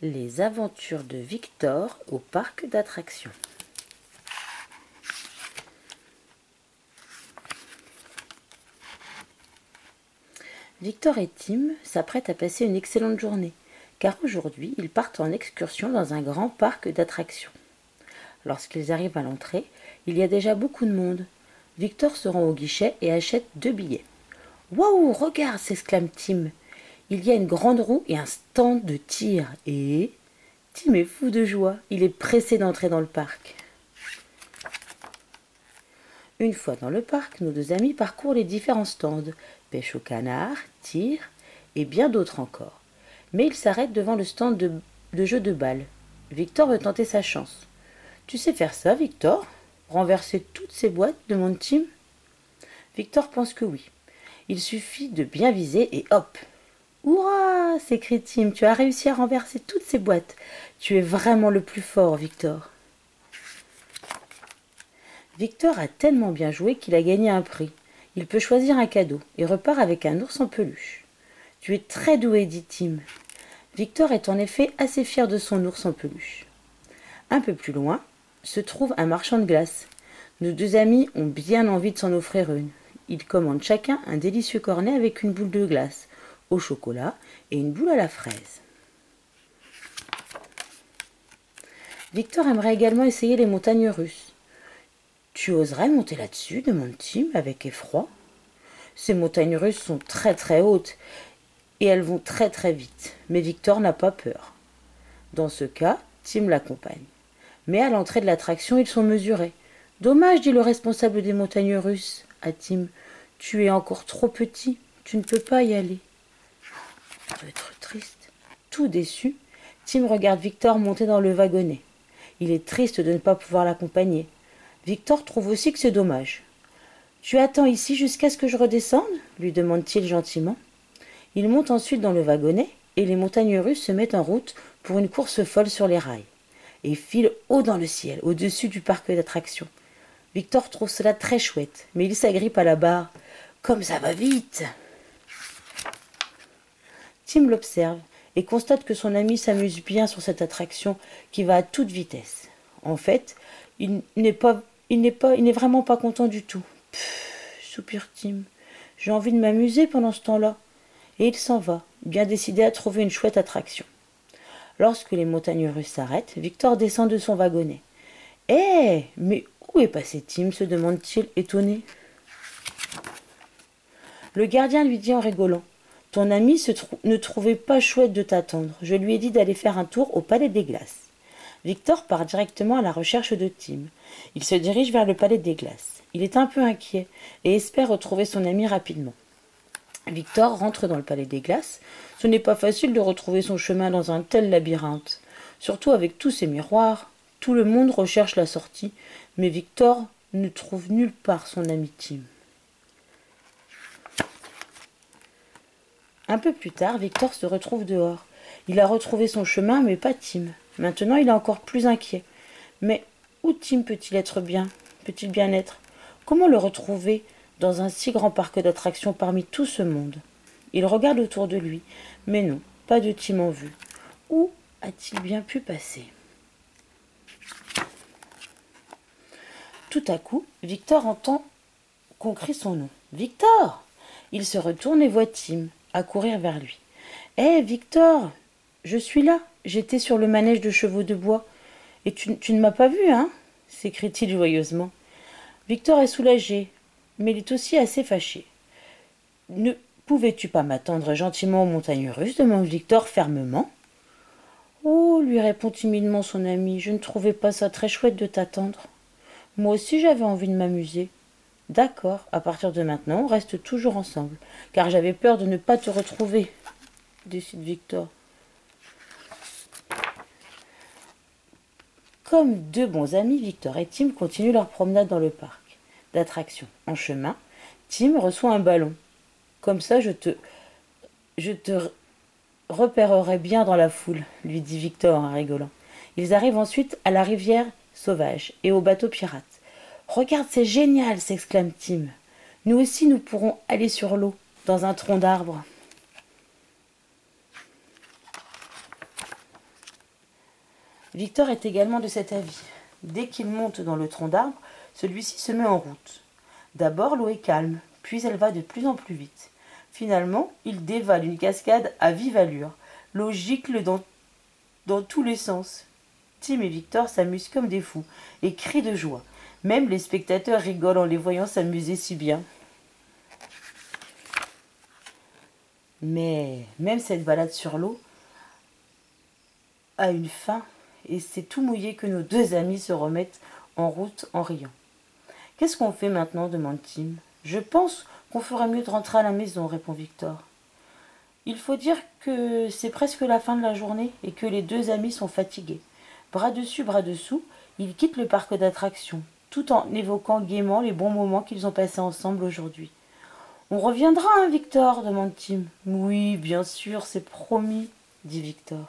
Les aventures de Victor au parc d'attractions. Victor et Tim s'apprêtent à passer une excellente journée, car aujourd'hui ils partent en excursion dans un grand parc d'attractions. Lorsqu'ils arrivent à l'entrée, il y a déjà beaucoup de monde. Victor se rend au guichet et achète 2 billets. « Waouh, regarde !» s'exclame Tim. Il y a une grande roue et un stand de tir. Et Tim est fou de joie. Il est pressé d'entrer dans le parc. Une fois dans le parc, nos 2 amis parcourent les différents stands. Pêche au canard, tir et bien d'autres encore. Mais ils s'arrêtent devant le stand de jeux de balles. Victor veut tenter sa chance. « Tu sais faire ça, Victor ? Renverser toutes ces boîtes ?» demande Tim. Victor pense que oui. Il suffit de bien viser et hop !« Hurrah !» s'écrie Tim. « Tu as réussi à renverser toutes ces boîtes. Tu es vraiment le plus fort, Victor. » Victor a tellement bien joué qu'il a gagné un prix. Il peut choisir un cadeau et repart avec un ours en peluche. « Tu es très doué, dit Tim. » Victor est en effet assez fier de son ours en peluche. Un peu plus loin se trouve un marchand de glace. Nos 2 amis ont bien envie de s'en offrir une. Ils commandent chacun un délicieux cornet avec une boule de glace au chocolat et une boule à la fraise. Victor aimerait également essayer les montagnes russes. « Tu oserais monter là-dessus ?» demande Tim avec effroi. Ces montagnes russes sont très très hautes et elles vont très très vite, mais Victor n'a pas peur. Dans ce cas, Tim l'accompagne. Mais à l'entrée de l'attraction, ils sont mesurés. « Dommage, dit le responsable des montagnes russes à Tim. Tu es encore trop petit, tu ne peux pas y aller. » Il doit être triste. Tout déçu, Tim regarde Victor monter dans le wagonnet. Il est triste de ne pas pouvoir l'accompagner. Victor trouve aussi que c'est dommage. « Tu attends ici jusqu'à ce que je redescende ?» lui demande-t-il gentiment. Il monte ensuite dans le wagonnet et les montagnes russes se mettent en route pour une course folle sur les rails et filent haut dans le ciel, au-dessus du parc d'attractions. Victor trouve cela très chouette, mais il s'agrippe à la barre. « Comme ça va vite !» Tim l'observe et constate que son ami s'amuse bien sur cette attraction qui va à toute vitesse. En fait, il n'est vraiment pas content du tout. « Pfff !» soupire Tim. « J'ai envie de m'amuser pendant ce temps-là. » Et il s'en va, bien décidé à trouver une chouette attraction. Lorsque les montagnes russes s'arrêtent, Victor descend de son wagonnet. « Hé, mais où est passé Tim ?» se demande-t-il étonné. Le gardien lui dit en rigolant. « Ton ami ne trouvait pas chouette de t'attendre. Je lui ai dit d'aller faire un tour au Palais des Glaces. » Victor part directement à la recherche de Tim. Il se dirige vers le Palais des Glaces. Il est un peu inquiet et espère retrouver son ami rapidement. Victor rentre dans le Palais des Glaces. Ce n'est pas facile de retrouver son chemin dans un tel labyrinthe. Surtout avec tous ces miroirs. Tout le monde recherche la sortie, mais Victor ne trouve nulle part son ami Tim. Un peu plus tard, Victor se retrouve dehors. Il a retrouvé son chemin, mais pas Tim. Maintenant, il est encore plus inquiet. Mais où Tim peut-il bien être? Comment le retrouver dans un si grand parc d'attractions parmi tout ce monde? Il regarde autour de lui, mais non, pas de Tim en vue. Où a-t-il bien pu passer? Tout à coup, Victor entend qu'on crie son nom. « Victor !» Il se retourne et voit Tim accourir vers lui. « Hé, Victor, je suis là. J'étais sur le manège de chevaux de bois. Et tu ne m'as pas vu, hein ?» s'écrie-t-il joyeusement. Victor est soulagé, mais il est aussi assez fâché. « Ne pouvais-tu pas m'attendre gentiment aux montagnes russes ?» demande Victor fermement. « Oh !» lui répond timidement son ami, « je ne trouvais pas ça très chouette de t'attendre. Moi aussi j'avais envie de m'amuser. » « D'accord, à partir de maintenant, on reste toujours ensemble, car j'avais peur de ne pas te retrouver, » décide Victor. Comme 2 bons amis, Victor et Tim continuent leur promenade dans le parc d'attractions. En chemin, Tim reçoit un ballon. « Comme ça, je te repérerai bien dans la foule, » lui dit Victor en rigolant. Ils arrivent ensuite à la rivière sauvage et au bateau pirate. « Regarde, c'est génial !» s'exclame Tim. « Nous aussi, nous pourrons aller sur l'eau, dans un tronc d'arbre. » Victor est également de cet avis. Dès qu'il monte dans le tronc d'arbre, celui-ci se met en route. D'abord, l'eau est calme, puis elle va de plus en plus vite. Finalement, il dévale une cascade à vive allure. L'eau gicle dans tous les sens. Tim et Victor s'amusent comme des fous et crient de joie. Même les spectateurs rigolent en les voyant s'amuser si bien. Mais même cette balade sur l'eau a une fin et c'est tout mouillé que nos deux amis se remettent en route en riant. « Qu'est-ce qu'on fait maintenant » demande Tim. « Je pense qu'on ferait mieux de rentrer à la maison » répond Victor. Il faut dire que c'est presque la fin de la journée et que les deux amis sont fatigués. Bras dessus, bras dessous, ils quittent le parc d'attractions, tout en évoquant gaiement les bons moments qu'ils ont passés ensemble aujourd'hui. « On reviendra, hein, Victor » demande Tim. « Oui, bien sûr, c'est promis » dit Victor.